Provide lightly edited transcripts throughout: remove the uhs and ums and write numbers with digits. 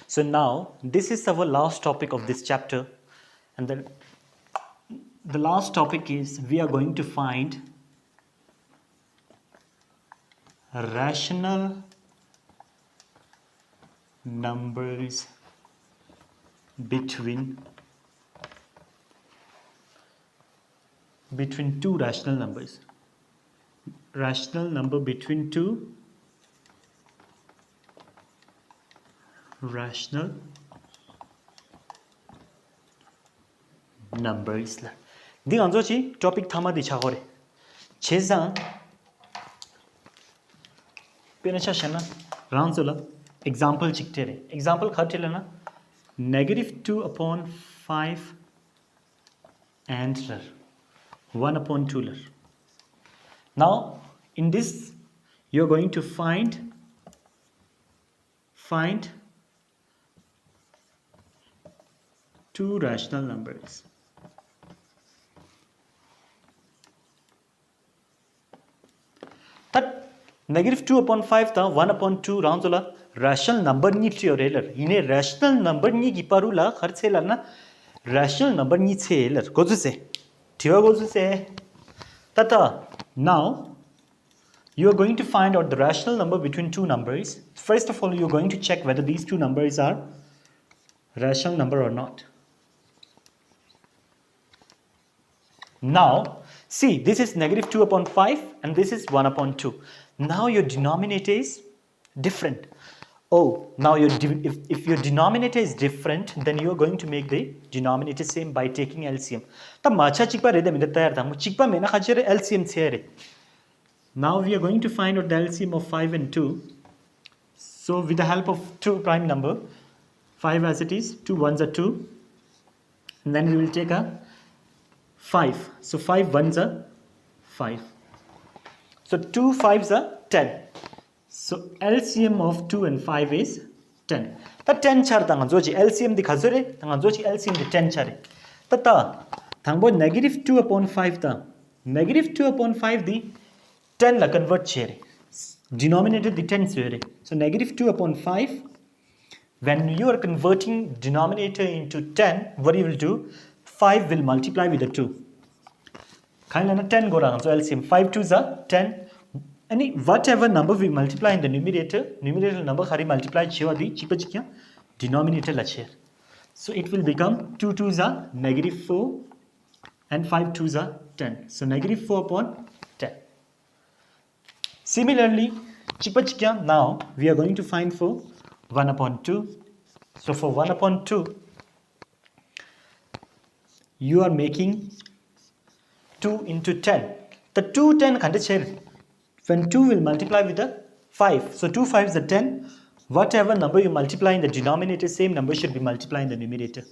So now this is our last topic of this chapter, and then the last topic is we are going to find rational numbers between two rational numbers. Rational number between two rational numbers. 네 안저지 topic 담아디 차거래. 제상 पेनचाशना रांसोला example चिकटेरे example खाटेलेना -2/5 and 1/2. Now in this you are going to find two rational numbers. That -2/5 ta 1/2 rounds rational number ni theoreler ine rational number ni giparula kharchela na rational number ni cheler gozuse theo gozuse tata. Now you are going to find out the rational number between two numbers. First of all, you are going to check whether these two numbers are rational number or not. Now see, this is -2/5 and this is 1/2. Now your denominator is different. Oh, now if your denominator is different, then you are going to make the denominator same by taking LCM. Ta macha chikpa rede minda tayar tha mu chikpa mena khajere LCM chere. Now we are going to find out the LCM of 5 and 2. So with the help of two prime number, 5 as it is, 2 ones are 2, and then we will take a 5. So 5 ones are 5. So 2 5s are 10. So LCM of 2 and 5 is 10. Ta 10 char tangan zoji LCM di khazore tangan zoji LCM di 10 chare. Ta thangbo -2/5 ta -2/5 di 10 la convert chere. Denominator di 10 chere. So -2/5. When you are converting denominator into 10, what you will do? 5 will multiply with the 2. Kailana 10 go around. So LCM 5 2s are 10. Any whatever number we multiply in the numerator number khari multiply chewa di chipa chikya denominator la cher. So it will become 2 2s are -4 and 5 2s are 10. So -4/10. Similarly, chipa chikya now we are going to find for 1/2. So for 1/2 you are making 2 into 10. The 2 10 can't share. When 2 will multiply with the 5. So 2 5s are 10. Whatever number you multiply in the denominator, same number should be multiplied in the numerator.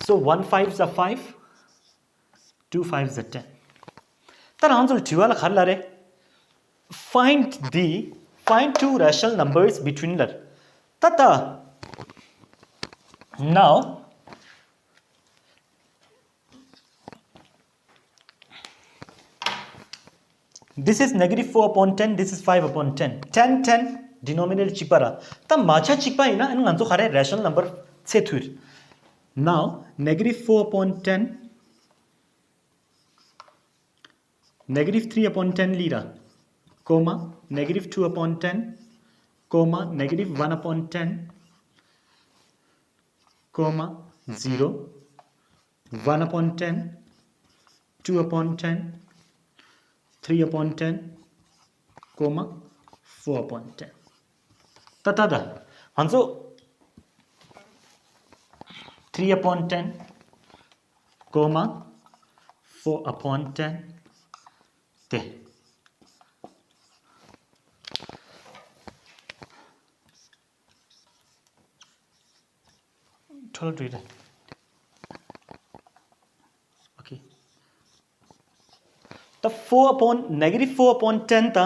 So 1 5s are 5. 2 5s are 10. Tar answer tiwala kharlare. Find two rational numbers between them. Tata. Now this is -4/10, this is 5/10. 10 10 denominator chipara. Ta macha chipa ina and nanzo khare rational number se thur. Now -4/10 -3/10 lira, comma -2/10, comma -1/10, comma 0, 1/10, 2/10, 3/10, comma 4/10. Tatada. Hanso 3/10, comma 4/10. Te. Total reader. Okay. The -4/10 ta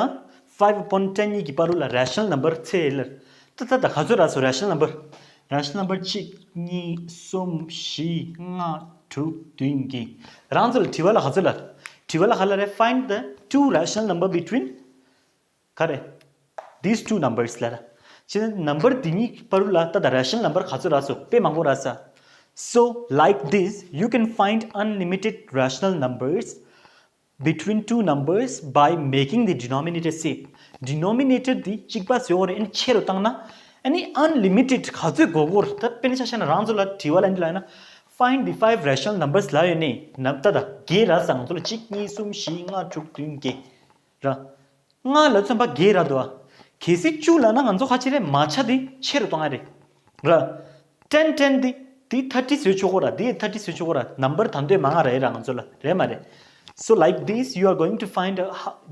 5/10 yi giparula rational number cheler. Ta khazura so rational number chi ni som shi nga tu dingi. Ranzul tiwala khalare find the two rational number between these two numbers lara. 지금 number dingi parula ta the rational number khazu raso pe mango rasa. So like this you can find unlimited rational numbers between two numbers by making the denominator same. Denominator di chikba seore in chero tangna any unlimited khazu gogor that penishana ranzola tiwala and lana find the five rational numbers la ne namta da ge ra sang to chik ni sum shi nga chuk tin ge ra nga la chamba ge ra do kesi chu la na nganzo khachire macha di chero tangare ra 10 di 30 se chogora di 30 se chogora number thandwe manga ra ra nganzo la re mare. So like this you are going to find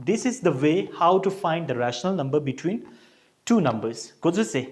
this is the way how to find the rational number between two numbers. Go to say